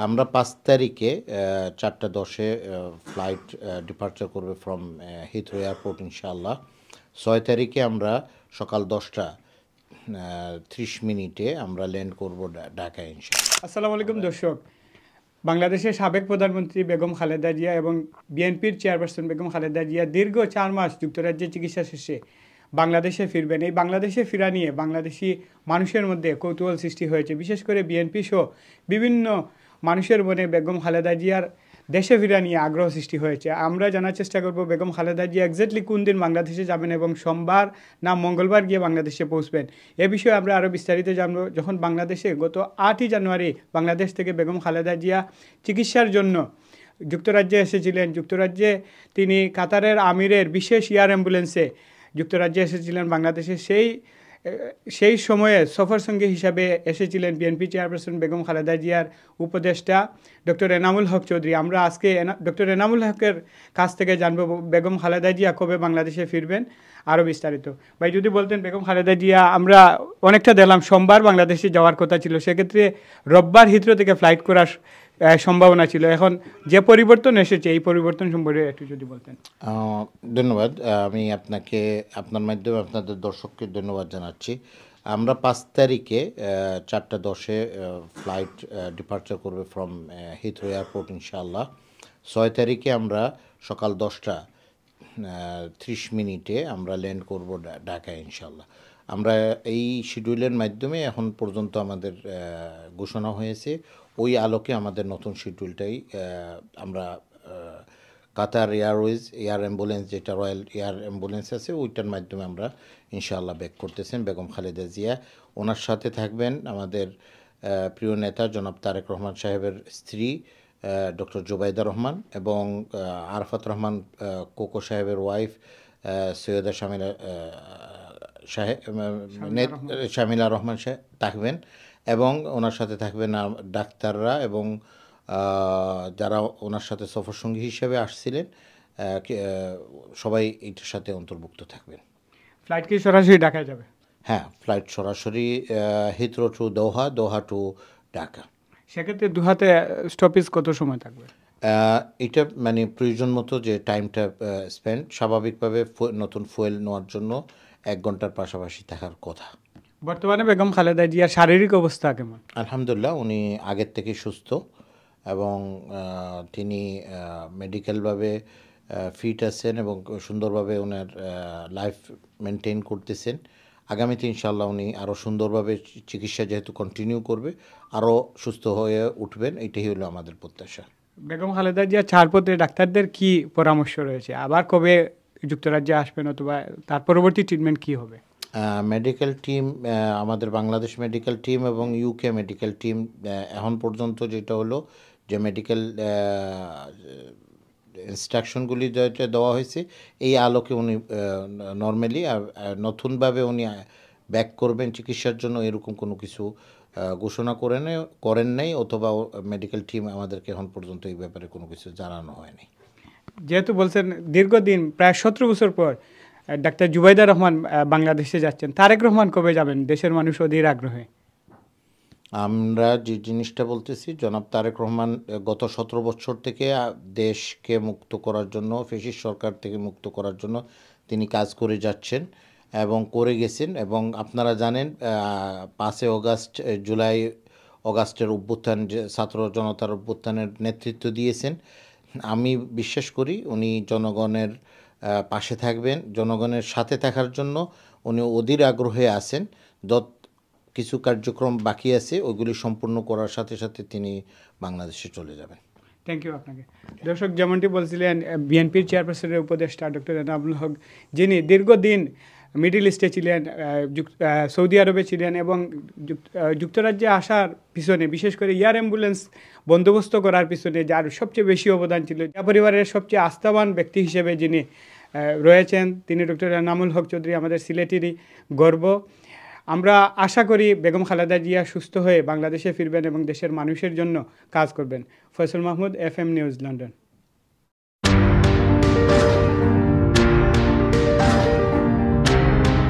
আমরা ৫ তারিখে ৪:১০-এ flight departure করবে ফ্রম হিথ্রো এয়ারপোর্ট ইনশাআল্লাহ। ৬ তারিখে আমরা সকাল ১০টা ৩০ মিনিটে আমরা ল্যান্ড করব ঢাকায় ইনশাআল্লাহ। আসসালামু আলাইকুম দর্শক। বাংলাদেশের সাবেক প্রধানমন্ত্রী বেগম খালেদা জিয়া এবং বিএনপির চেয়ারপারসন বেগম খালেদা জিয়া দীর্ঘ ৪ মাস যুক্তরাজ্যে চিকিৎসা শেষে বাংলাদেশে ফিরবেন। এই বাংলাদেশে ফেরা নিয়ে বাংলাদেশি মানুষের মধ্যে কৌতূহল সৃষ্টি হয়েছে। বিশেষ করে বিএনপি সহ বিভিন্ন মানুষের মনে বেগম খালেদা জিয়ার দেশে ফেরা নিয়ে আগ্রহ সৃষ্টি হয়েছে। আমরা জানার চেষ্টা করব বেগম খালেদা জিয়া এক্স্যাক্টলি কোন দিন বাংলাদেশে যাবেন এবং সোমবার না মঙ্গলবার গিয়ে বাংলাদেশে পৌঁছবেন। এ বিষয়ে আমরা আরও বিস্তারিত জানব। যখন বাংলাদেশে গত ৮ই জানুয়ারি বাংলাদেশ থেকে বেগম খালেদা জিয়া চিকিৎসার জন্য যুক্তরাজ্যে এসেছিলেন। যুক্তরাজ্যে তিনি কাতারের আমিরের বিশেষ এয়ার অ্যাম্বুলেন্সে যুক্তরাজ্যে এসেছিলেন। বাংলাদেশে সেই সময়ে সফর সঙ্গী হিসাবে এসেছিলেন বিএনপি চেয়ারপারসন বেগম খালেদা জিয়ার উপদেষ্টা ডক্টর এনামুল হক চৌধুরী। আমরা আজকে ডক্টর এনামুল হকের কাছ থেকে জানবো বেগম খালেদা জিয়া কবে বাংলাদেশে ফিরবেন আরও বিস্তারিত। ভাই যদি বলতেন বেগম খালেদা জিয়া, আমরা অনেকটা দেখলাম সোমবার বাংলাদেশে যাওয়ার কথা ছিল, সেক্ষেত্রে রোববার হিথ্রো থেকে ফ্লাইট করার সম্ভাবনা ছিল। এখন যে পরিবর্তন এসেছে এই পরিবর্তন সম্পর্কে একটু যদি বলতেন। ধন্যবাদ। আমি আপনাকে আপনার মাধ্যমে আপনাদের দর্শককে ধন্যবাদ জানাচ্ছি। আমরা ৫ তারিখে ৪:১০-এ ফ্লাইট ডিপার্চার করবে ফ্রম হিথ্রো এয়ারপোর্ট ইনশাআল্লাহ। ৬ তারিখে আমরা সকাল ১০টা ৩০ মিনিটে আমরা ল্যান্ড করব ঢাকায় ইনশাআল্লাহ। আমরা এই শিডিউলের মাধ্যমে এখন পর্যন্ত আমাদের ঘোষণা হয়েছে, ওই আলোকে আমাদের নতুন শিডিউলটাই আমরা কাতার এয়ারওয়েজ এয়ার অ্যাম্বুলেন্স, যেটা রয়্যাল এয়ার অ্যাম্বুলেন্স আছে, ওইটার মাধ্যমে আমরা ইনশাআল্লাহ ব্যাক করতেছেন। বেগম খালেদা জিয়া, ওনার সাথে থাকবেন আমাদের প্রিয় নেতা জনাব তারেক রহমান সাহেবের স্ত্রী ডক্টর জুবাইদা রহমান এবং আরাফাত রহমান কোকো সাহেবের ওয়াইফ সৈয়দা শামিলা রহমান সাহেব থাকবেন এবং ওনার সাথে থাকবেন ডাক্তাররা এবং যারা ওনার সাথে সফরসঙ্গী হিসেবে আসছিলেন, সবাই এইটার সাথে অন্তর্ভুক্ত থাকবেন। ফ্লাইট কি সরাসরি ঢাকায় যাবে? হ্যাঁ, ফ্লাইট সরাসরি হিথ্রো টু দোহা, দোহা টু ঢাকা। সেক্ষেত্রে দোহাতে স্টপেজ কত সময় থাকবে? এটা মানে প্রয়োজন মতো যে টাইমটা স্পেন্ড, স্বাভাবিকভাবে নতুন ফুয়েল নেওয়ার জন্য 1 ঘন্টার পাশাপাশি থাকার কথা। বর্তমানে বেগম খালেদা জিয়ার শারীরিক অবস্থা কেমন? আলহামদুলিল্লাহ, উনি আগের থেকে সুস্থ এবং তিনি মেডিকেলভাবে ফিট আছেন এবং সুন্দরভাবে ওনার লাইফ মেনটেন করতেছেন। আগামীতে ইনশাআল্লাহ উনি আরও সুন্দরভাবে চিকিৎসা যেহেতু কন্টিনিউ করবে, আরও সুস্থ হয়ে উঠবেন, এটাই হলো আমাদের প্রত্যাশা। বেগম খালেদা জিয়া ছাড়পত্রে ডাক্তারদের কি পরামর্শ রয়েছে? আবার কবে যুক্তরাজ্যে আসবেন অথবা তার পরবর্তী ট্রিটমেন্ট কি হবে? মেডিকেল টিম, আমাদের বাংলাদেশ মেডিকেল টিম এবং ইউকে মেডিকেল টিম এখন পর্যন্ত যেটা হলো যে মেডিকেল ইনস্ট্রাকশনগুলি যেটা দেওয়া হয়েছে, এই আলোকে উনি নর্মালি নতুনভাবে উনি ব্যাক করবেন চিকিৎসার জন্য, এরকম কোনো কিছু ঘোষণা করেন নাই অথবা মেডিকেল টিম আমাদেরকে এখন পর্যন্ত এই ব্যাপারে কোনো কিছু জানানো হয়নি। যেহেতু বলছেন দীর্ঘদিন প্রায় 17 বছর পর ডাক্তার জুবাইদা রহমান বাংলাদেশে যাচ্ছেন, তারেক রহমান কবে যাবেন? দেশের মানুষ অধীর আগ্রহে। আমরা যে জিনিসটা বলতেছি, জনাব তারেক রহমান গত 17 বছর থেকে দেশকে মুক্ত করার জন্য, ফ্যাসিস্ট সরকার থেকে মুক্ত করার জন্য তিনি কাজ করে যাচ্ছেন এবং করে গেছেন। এবং আপনারা জানেন 5 অগাস্ট জুলাই অগাস্টের অভ্যুত্থান, যে ছাত্র জনতার অভ্যুত্থানের নেতৃত্ব দিয়েছেন। আমি বিশ্বাস করি উনি জনগণের পাশে থাকবেন। জনগণের সাথে থাকার জন্য উনি অধীর আগ্রহে আছেন। কিছু কার্যক্রম বাকি আছে, ওইগুলি সম্পূর্ণ করার সাথে সাথে তিনি বাংলাদেশে চলে যাবেন। থ্যাংক ইউ আপনাকে। দর্শক, যেমনটি বলছিলেন বিএনপির চেয়ারপারসনের উপদেষ্টা ডক্টর এনামুল হক, যিনি দীর্ঘদিন মিডল ইস্টে ছিলেন, সৌদি আরবে ছিলেন এবং যুক্তরাজ্যে আসার পিছনে, বিশেষ করে এয়ার অ্যাম্বুলেন্স বন্দোবস্ত করার পিছনে যার সবচেয়ে বেশি অবদান ছিল, যা পরিবারের সবচেয়ে আস্থাবান ব্যক্তি হিসেবে যিনি রয়েছেন, তিনি ডক্টর এনামুল হক চৌধুরী, আমাদের সিলেটেরই গর্ব। আমরা আশা করি বেগম খালেদা জিয়া সুস্থ হয়ে বাংলাদেশে ফিরবেন এবং দেশের মানুষের জন্য কাজ করবেন। Faisal Mahmud, FM news, London.